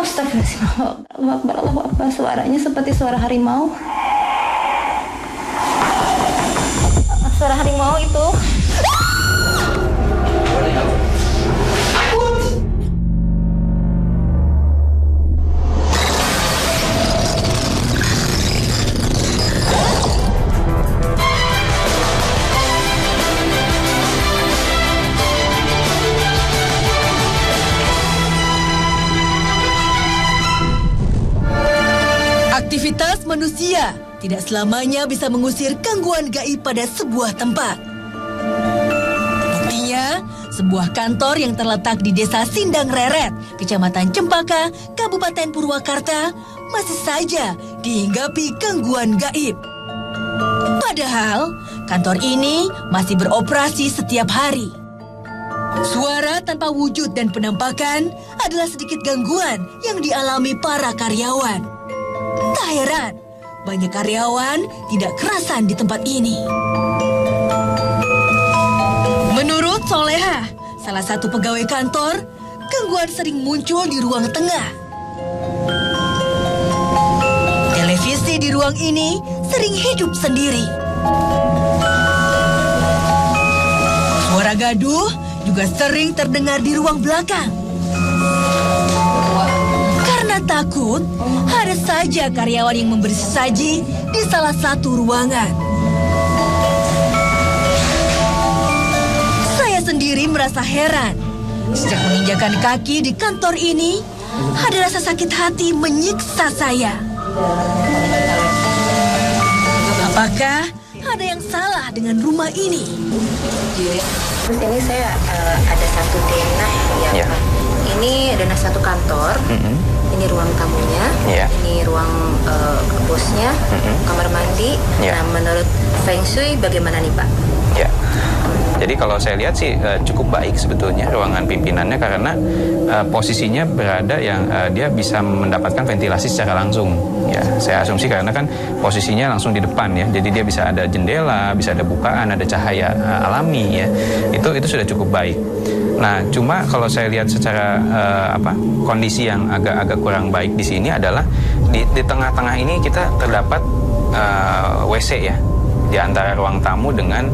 Astagfirullahaladzim. Allahu Akbar, Allahu Akbar. Suaranya seperti suara harimau. Suara harimau itu. Aktivitas manusia tidak selamanya bisa mengusir gangguan gaib pada sebuah tempat. Buktinya, sebuah kantor yang terletak di Desa Sindang Reret, Kecamatan Cempaka, Kabupaten Purwakarta, masih saja dihinggapi gangguan gaib. Padahal, kantor ini masih beroperasi setiap hari. Suara tanpa wujud dan penampakan adalah sedikit gangguan yang dialami para karyawan. Tak heran, banyak karyawan tidak kerasan di tempat ini. Menurut Soleha, salah satu pegawai kantor, gangguan sering muncul di ruang tengah. Televisi di ruang ini sering hidup sendiri. Suara gaduh juga sering terdengar di ruang belakang. Karena takut, ada saja karyawan yang memberi sesaji di salah satu ruangan. Saya sendiri merasa heran. Sejak menginjakan kaki di kantor ini, ada rasa sakit hati menyiksa saya. Apakah ada yang salah dengan rumah ini? Terus ini saya ada satu denah ya, Pak. Ini denah satu kantor. Ini ruang tamunya, ini ruang bosnya, kamar mandi. Nah, menurut Feng Shui bagaimana nih, Pak? Ya, jadi kalau saya lihat sih cukup baik sebetulnya ruangan pimpinannya karena posisinya berada yang dia bisa mendapatkan ventilasi secara langsung. Ya, saya asumsi karena kan posisinya langsung di depan ya, jadi dia bisa ada jendela, bisa ada bukaan, ada cahaya alami ya. Itu sudah cukup baik. Nah, cuma kalau saya lihat secara kondisi yang agak kurang baik di sini adalah di tengah-tengah ini kita terdapat WC ya, di antara ruang tamu dengan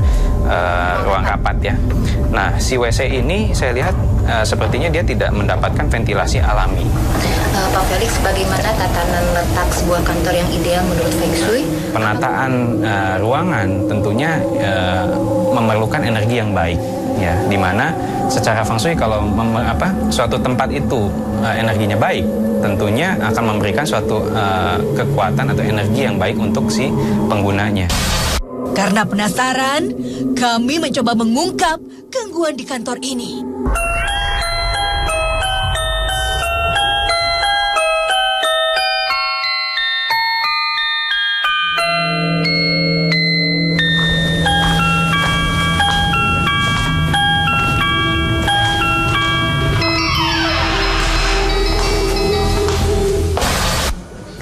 ruang rapat ya. Nah, si WC ini saya lihat sepertinya dia tidak mendapatkan ventilasi alami. Pak Felix, bagaimana tatanan letak sebuah kantor yang ideal menurut Feng Shui? Penataan ruangan tentunya memerlukan energi yang baik ya, di mana secara Feng Shui kalau suatu tempat itu energinya baik, tentunya akan memberikan suatu kekuatan atau energi yang baik untuk si penggunanya. Karena penasaran, kami mencoba mengungkap gangguan di kantor ini.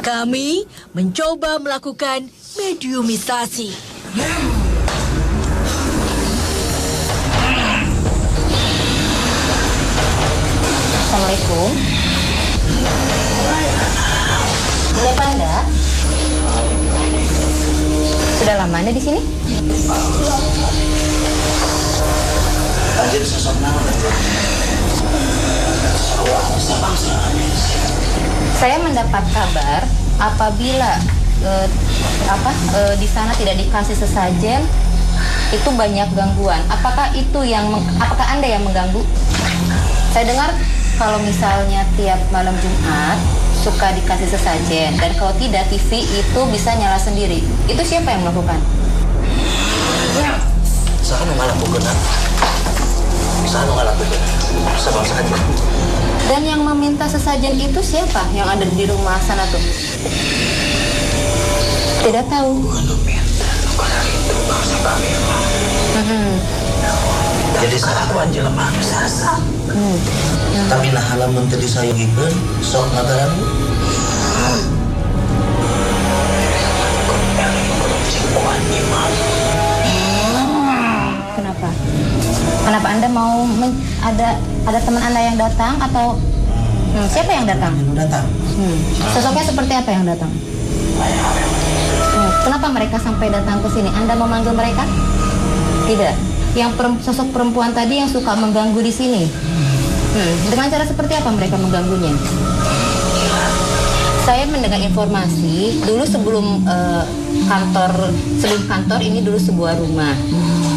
Kami mencoba melakukan mediumisasi. Assalamualaikum. Boleh Anda? Sudah lama Anda di sini? Saya mendapat kabar apabila di sana tidak dikasih sesajen, itu banyak gangguan. Apakah Anda yang mengganggu? Saya dengar kalau misalnya tiap malam Jumat suka dikasih sesajen, dan kalau tidak TV itu bisa nyala sendiri. Itu siapa yang melakukan? Saya ngalakukan. Sama saja. Dan yang meminta sesajen itu siapa? Yang ada di rumah sana tuh? Tidak tahu. Jadi sarapan jelema sasa. Tapi nah halaman tadi saya gikeun sok ngataran. Kenapa Anda mau ada teman Anda yang datang atau Siapa yang datang? Datang. Sosoknya seperti apa yang datang? Kenapa mereka sampai datang ke sini? Anda memanggil mereka? Tidak. Yang sosok perempuan tadi yang suka mengganggu di sini. Dengan cara seperti apa mereka mengganggunya? Saya mendengar informasi dulu sebelum kantor ini dulu sebuah rumah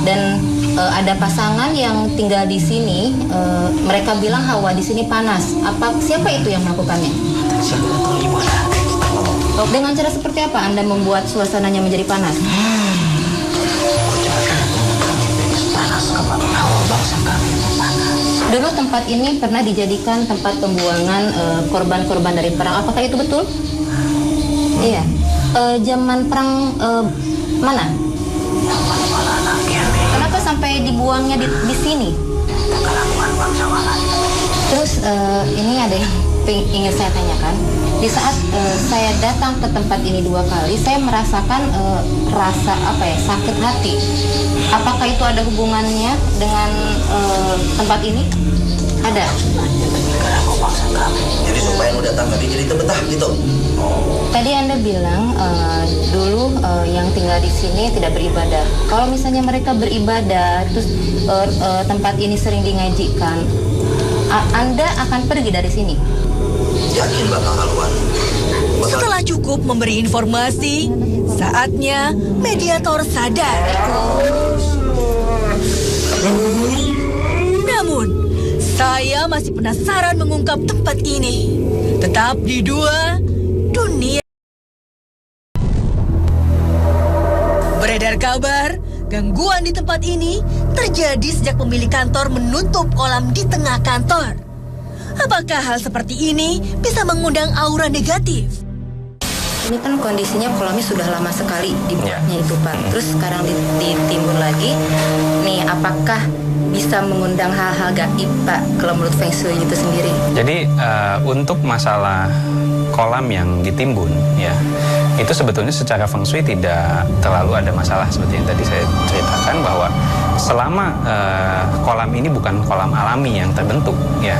dan ada pasangan yang tinggal di sini. Mereka bilang hawa di sini panas. Siapa itu yang melakukannya? Dengan cara seperti apa Anda membuat suasananya menjadi panas? Dulu tempat ini pernah dijadikan tempat pembuangan korban-korban dari perang. Apakah itu betul? Iya. Zaman perang mana? Kenapa sampai dibuangnya di sini? Terus ini ada yang ingin saya tanyakan. Di saat saya datang ke tempat ini 2 kali, saya merasakan rasa sakit hati. Apakah itu ada hubungannya dengan tempat ini? Ada. Jadi supaya lu datang tadi jadi betah gitu. Tadi Anda bilang dulu yang tinggal di sini tidak beribadah. Kalau misalnya mereka beribadah, terus tempat ini sering dingajikan, Anda akan pergi dari sini? Yakin bakal haluan. Setelah cukup memberi informasi, saatnya mediator sadar. Namun, saya masih penasaran mengungkap tempat ini. Tetap di 2 Dunia. Beredar kabar, gangguan di tempat ini terjadi sejak pemilik kantor menutup kolam di tengah kantor. Apakah hal seperti ini bisa mengundang aura negatif? Ini kan kondisinya kolamnya sudah lama sekali dibuatnya itu Pak. Terus sekarang ditimbun lagi. Nih, apakah bisa mengundang hal-hal gaib Pak kalau menurut Feng Shui itu sendiri? Jadi untuk masalah kolam yang ditimbun ya, itu sebetulnya secara Feng Shui tidak terlalu ada masalah seperti yang tadi saya ceritakan, bahwa selama kolam ini bukan kolam alami yang terbentuk ya,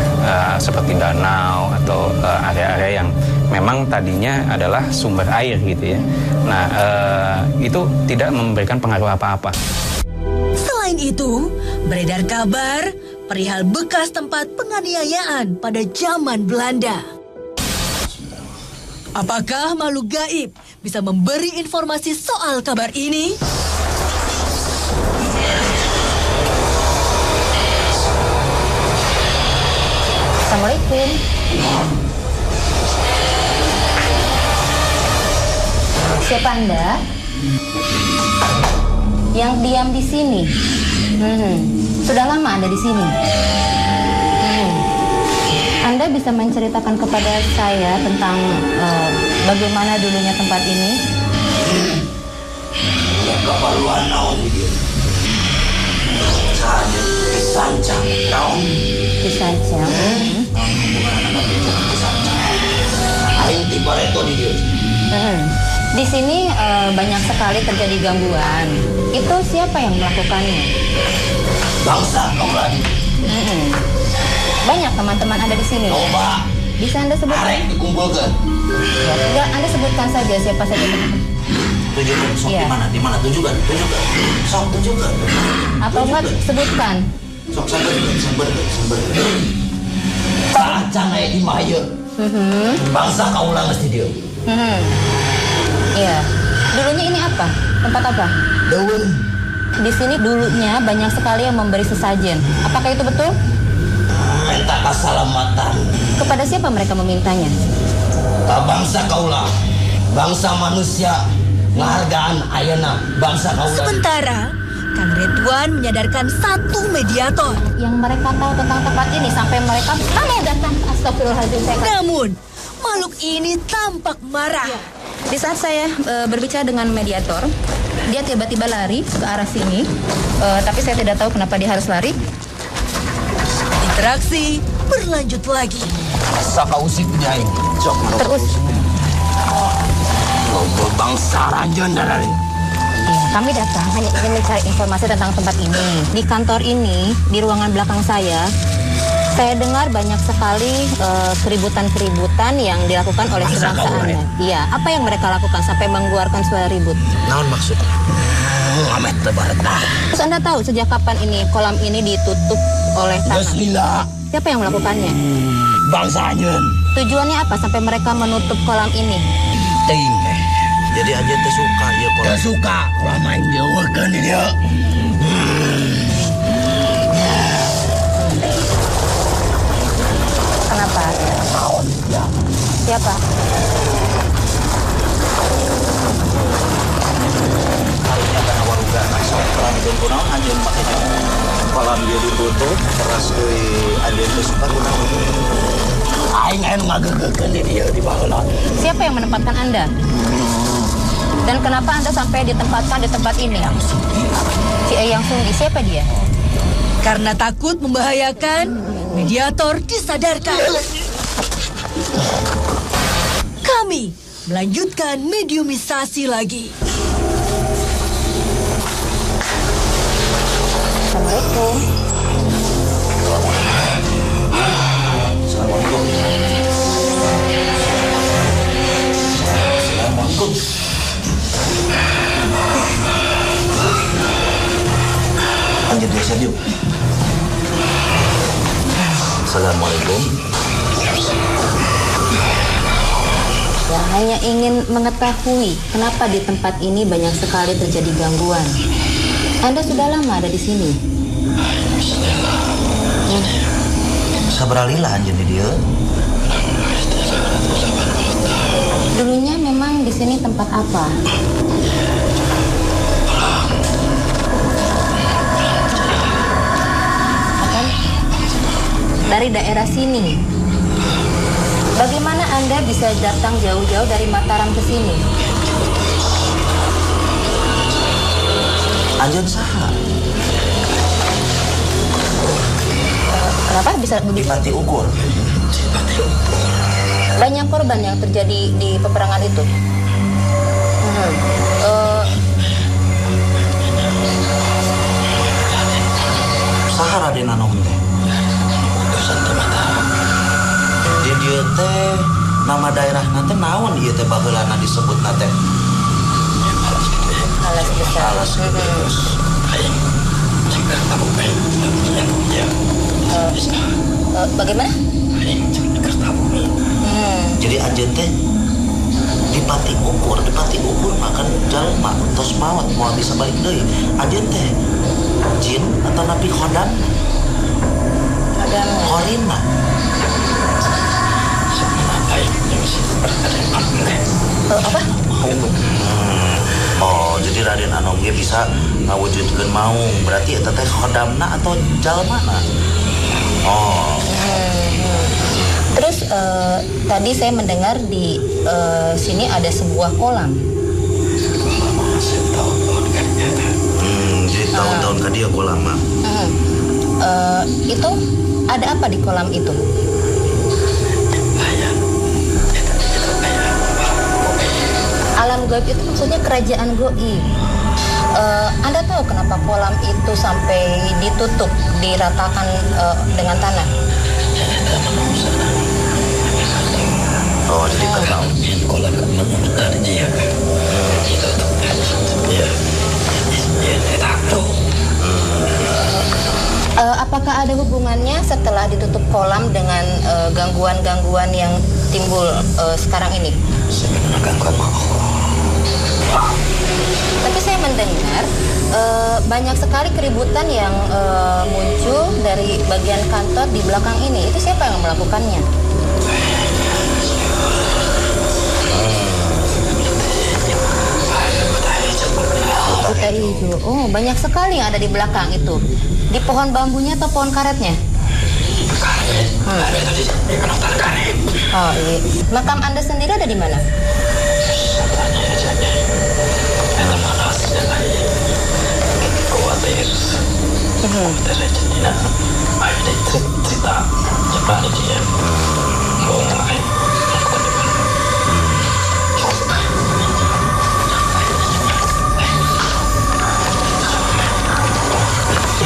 seperti danau atau area-area yang memang tadinya adalah sumber air gitu ya. Nah, itu tidak memberikan pengaruh apa-apa. Selain itu, beredar kabar perihal bekas tempat penganiayaan pada zaman Belanda. Apakah makhluk gaib bisa memberi informasi soal kabar ini? Assalamualaikum. Siapa Anda? Yang diam di sini. Sudah lama Anda di sini. Anda bisa menceritakan kepada saya tentang bagaimana dulunya tempat ini? Keperluan naon dia. Saja disancang naon. Disancang. Aing tiba reto di dia. Di sini banyak sekali terjadi gangguan. Itu siapa yang melakukannya? Bangsa kau lagi. Banyak teman-teman Anda di sini. Coba. Bisa Anda sebutkan? Arek dikumpulkan. Ya, enggak, Anda sebutkan saja siapa saja. Tunjukkan sok Iya. di mana tunjukkan. Sok tunjukkan. Atau enggak sebutkan? Sok sabar. Sancang aya di maya. Bangsa kaulah mesti dia. Iya. Dulunya ini apa? Tempat apa? Daun. Di sini dulunya banyak sekali yang memberi sesajen. Apakah itu betul? Minta keselamatan. Kepada siapa mereka memintanya? Ka bangsa kaulah. Bangsa manusia. Penghargaan ayana bangsa kaulah. Sementara, Kang Ridwan menyadarkan satu mediator. Yang mereka tahu tentang tempat ini sampai mereka datang. Astagfirullahaladzim. Namun, makhluk ini tampak marah. Di saat saya berbicara dengan mediator, dia tiba-tiba lari ke arah sini. Tapi saya tidak tahu kenapa dia harus lari. Interaksi berlanjut lagi. Sakausik punya ini. Sok Terus, ngobrol bangsa ranjan dan ya, kami datang hanya ingin mencari informasi tentang tempat ini. Di kantor ini, di ruangan belakang saya Saya dengar banyak sekali keributan-keributan yang dilakukan oleh sebangsa Anda. Iya, apa yang mereka lakukan sampai mengeluarkan suara ribut? Naon maksudnya? Amet lebaran. Terus Anda tahu sejak kapan ini kolam ini ditutup oleh tanah? Gila, Siapa yang melakukannya? bangsa anjeun. Tujuannya apa sampai mereka menutup kolam ini? Ting, Jadi aja teh suka ya teu kalau suka ulah main jauhkeun di dieu. Kenapa? Naon ya? Siapa? harusnya kan warga masuk perang jeung kunaon anjeun make kolam dia ditutup teras euy anjeun teh suka kunaon. Aing anu ngageugeukkeun di dieu di baheula. Siapa yang menempatkan Anda? Dan kenapa Anda sampai ditempatkan di tempat ini? Si Eyang Sunggi, siapa dia? Karena takut membahayakan, mediator disadarkan. Kami melanjutkan mediumisasi lagi. Assalamualaikum. Assalamualaikum. Assalamualaikum. Lanjut ya, Sergio. Assalamualaikum. Ya, hanya ingin mengetahui kenapa di tempat ini banyak sekali terjadi gangguan. Anda sudah lama ada di sini? Sabaralila anjeun di dieu. Dulunya memang di sini tempat apa? Akan dari daerah sini. Bagaimana Anda bisa datang jauh-jauh dari Mataram ke sini? Anjeun saha? Kenapa bisa Di begitu? Pati Ukur. Banyak korban yang terjadi di peperangan itu. Saha Raden Anom teh? Di dieu teh nama daerah nanti naon ieu teh baheulana disebutna teh? Alas besar. Alas Geus. Bagaimana? Jadi anjeun teh di Pati Ukur makan jalma tos maot moal bisa balik deui. Anjeun teh jin atau nabi khodam Ada horina. apa? Oh, jadi Raden Anom ge bisa ngawujudkeun maung. Berarti eta teh khodamna atau jalmana? Oh, Terus tadi saya mendengar di sini ada sebuah kolam. jadi tahun-tahun ka dia gua lama. Itu ada apa di kolam itu? Alam gaib itu maksudnya kerajaan gaib. Anda tahu kenapa kolam itu sampai ditutup, diratakan dengan tanah? Oh, jadi tak tahu. Kolam tadi dia. Ya. Ya, tahu. Apakah ada hubungannya setelah ditutup kolam dengan gangguan-gangguan yang timbul sekarang ini? Sebenarnya gangguan mau. Tapi saya mendengar banyak sekali keributan yang muncul dari bagian kantor di belakang ini. Itu siapa yang melakukannya? Huta hijau. Oh, banyak sekali yang ada di belakang itu. Di pohon bambunya atau pohon karetnya? Karet tadi kan hutan karet. Oh, iya. Makam Anda sendiri ada di mana? Tanya aja. Eta malas dan lain. Kuatir. Terus jadi ayo deh cerita cepat aja ya. Mau ngapain? Lakukan di mana?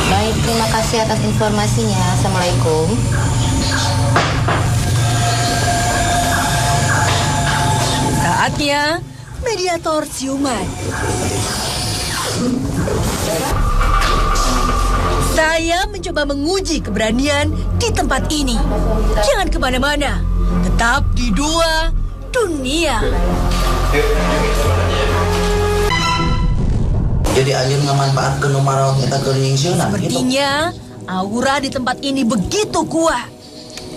Baik, terima kasih atas informasinya. Assalamualaikum. Saatnya mediator siuman. Saya mencoba menguji keberanian di tempat ini. Jangan kemana-mana, tetap di Dua Dunia. Jadi anjir ngamanfaatkeun nu marawat eta keur nyingsieunan gitu. Sepertinya aura di tempat ini begitu kuat.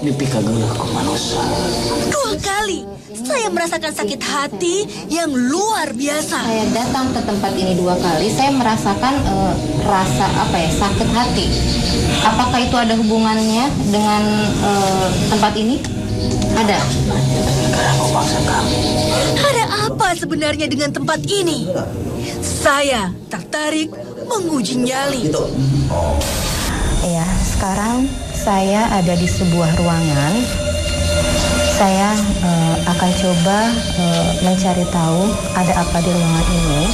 Mimpi kageuleuh ku manusia. 2 kali saya merasakan sakit hati yang luar biasa. Saya datang ke tempat ini 2 kali, saya merasakan rasa sakit hati. Apakah itu ada hubungannya dengan tempat ini? Ada. Karena kau paksa kami. Ada apa sebenarnya dengan tempat ini? Saya tertarik menguji nyali. Gitu. Ya, sekarang saya ada di sebuah ruangan. Saya akan coba mencari tahu ada apa di ruangan ini.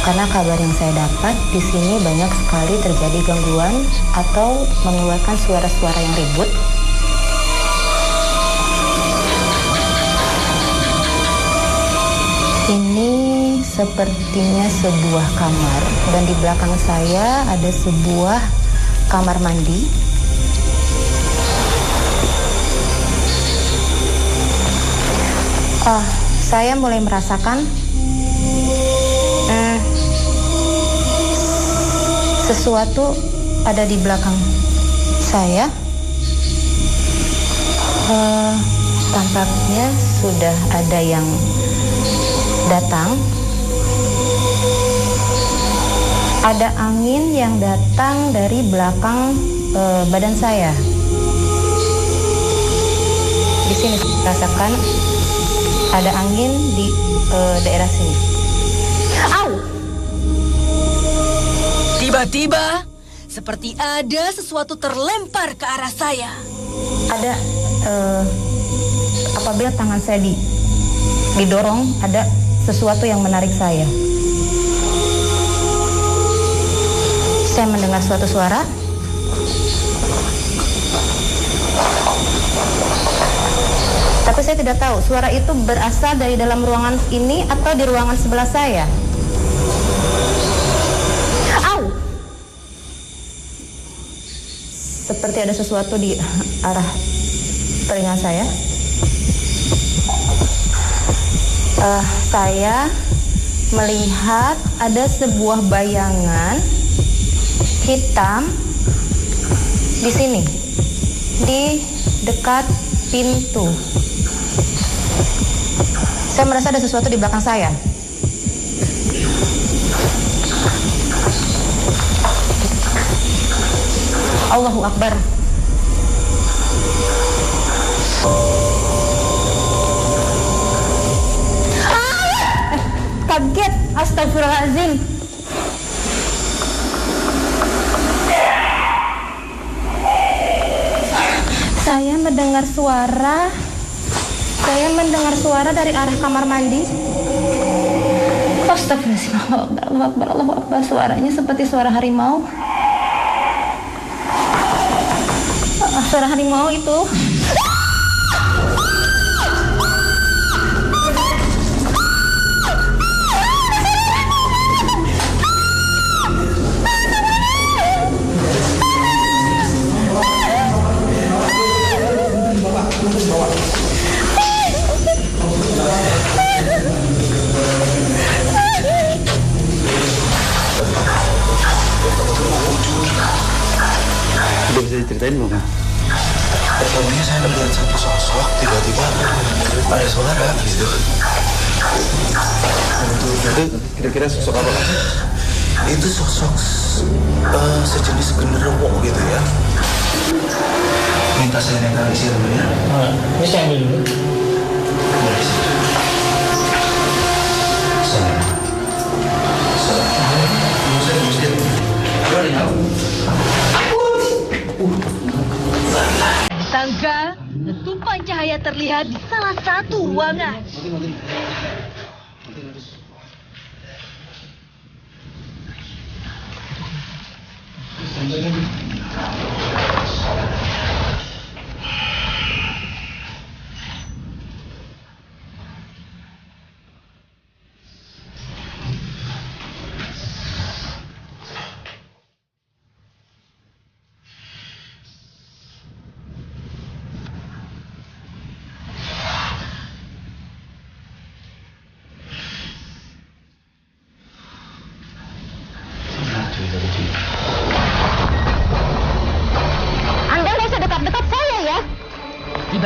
Karena kabar yang saya dapat di sini banyak sekali terjadi gangguan atau mengeluarkan suara-suara yang ribut. Ini sepertinya sebuah kamar dan di belakang saya ada sebuah kamar mandi. Saya mulai merasakan sesuatu ada di belakang saya. Tampaknya sudah ada yang datang. Ada angin yang datang dari belakang badan saya. Di sini saya rasakan ada angin di daerah sini. Au! Tiba-tiba, seperti ada sesuatu terlempar ke arah saya. Ada apabila tangan saya didorong, ada sesuatu yang menarik saya. Saya mendengar suatu suara. Tapi saya tidak tahu suara itu berasal dari dalam ruangan ini atau di ruangan sebelah saya. Au! Seperti ada sesuatu di arah telinga saya. Saya melihat ada sebuah bayangan hitam di sini, di dekat pintu. Saya merasa ada sesuatu di belakang saya. Allahu Akbar. Kaget, astagfirullahaladzim. Saya mendengar suara dari arah kamar mandi. Astagfirullahaladzim, Allahu Akbar, Allahu Akbar. Suaranya seperti suara harimau. Suara harimau itu. Udah bisa diceritain belum? Pertamanya saya melihat satu sosok, tiba-tiba ada suara gitu. Itu kira-kira sosok apa? Itu sosok sejenis genderuwo gitu ya. Minta saya netralisir dulu ya. Ini saya ambil dulu. Di tangga, letupan cahaya terlihat di salah satu ruangan.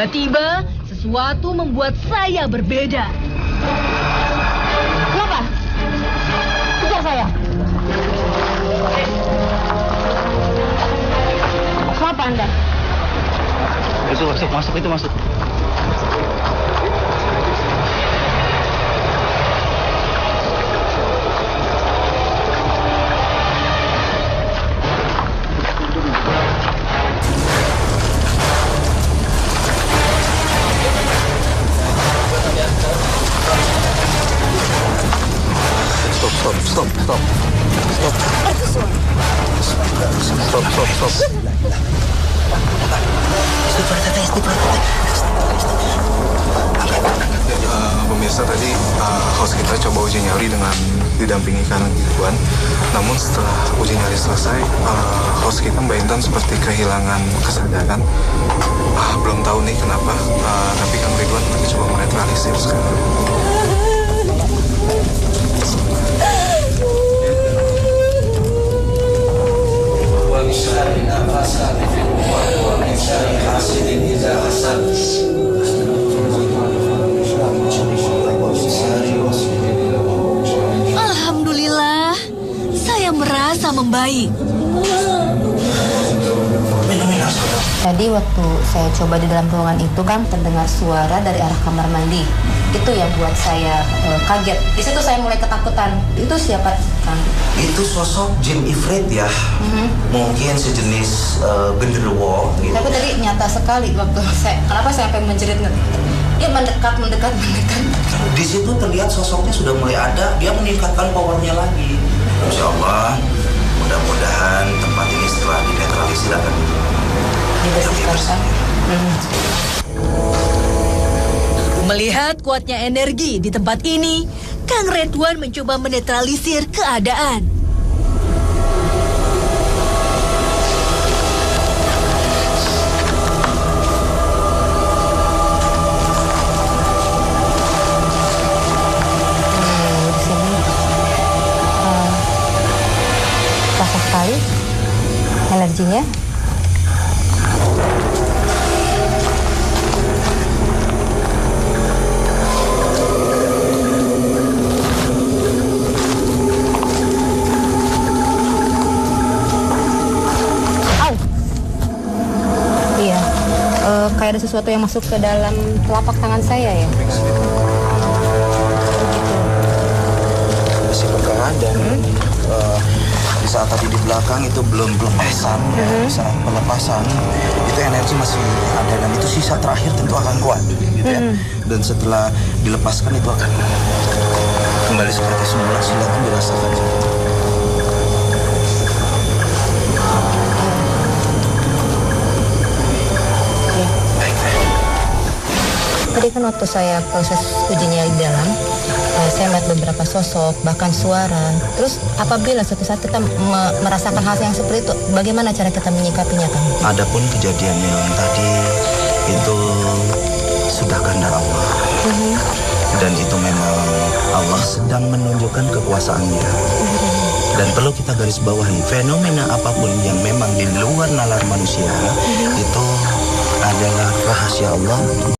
Tiba-tiba, sesuatu membuat saya berbeda. Kenapa? Kejar saya. Kenapa Anda? Itu masuk, itu masuk. Stop. Pemirsa, tadi host kita coba uji nyali dengan didampingi kanan gituan. Namun setelah uji nyali selesai, host kita Mbak Intan seperti kehilangan kesadaran. Belum tahu nih kenapa, tapi Kang Ridwan lagi coba menetralisir sekarang. Alhamdulillah, saya merasa membaik. Tadi waktu saya coba di dalam ruangan itu kan terdengar suara dari arah kamar mandi. Itu yang buat saya kaget. Di situ saya mulai ketakutan. Itu siapa, Kang? Itu sosok jin ifrit ya. Mungkin sejenis genderuwo gitu. Tapi tadi nyata sekali waktu kenapa saya sampai menjerit. Dia mendekat. Di situ terlihat sosoknya sudah mulai ada, dia meningkatkan powernya lagi. Insya Allah, mudah-mudahan tempat ini setelah dinetralisir akan lebih bersih. Melihat kuatnya energi di tempat ini, Kang Ridwan mencoba menetralisir keadaan. Di sini terasa sekali energinya. Kayak ada sesuatu yang masuk ke dalam telapak tangan saya ya. Masih pegangan dan di saat tadi di belakang itu belum pelepasan, saat pelepasan itu energi masih ada dan itu sisa terakhir tentu akan kuat, gitu ya. Dan setelah dilepaskan itu akan kembali seperti semula, silakan dirasakan. Tadi kan waktu saya proses ujinya di dalam, saya melihat beberapa sosok, bahkan suara. Terus apabila suatu saat kita merasakan hal yang seperti itu, bagaimana cara kita menyikapinya, Kang? Adapun kejadian yang tadi itu sudah kehendak Allah. Dan itu memang Allah sedang menunjukkan kekuasaannya. Dan perlu kita garis bawahi, fenomena apapun yang memang di luar nalar manusia itu adalah rahasia Allah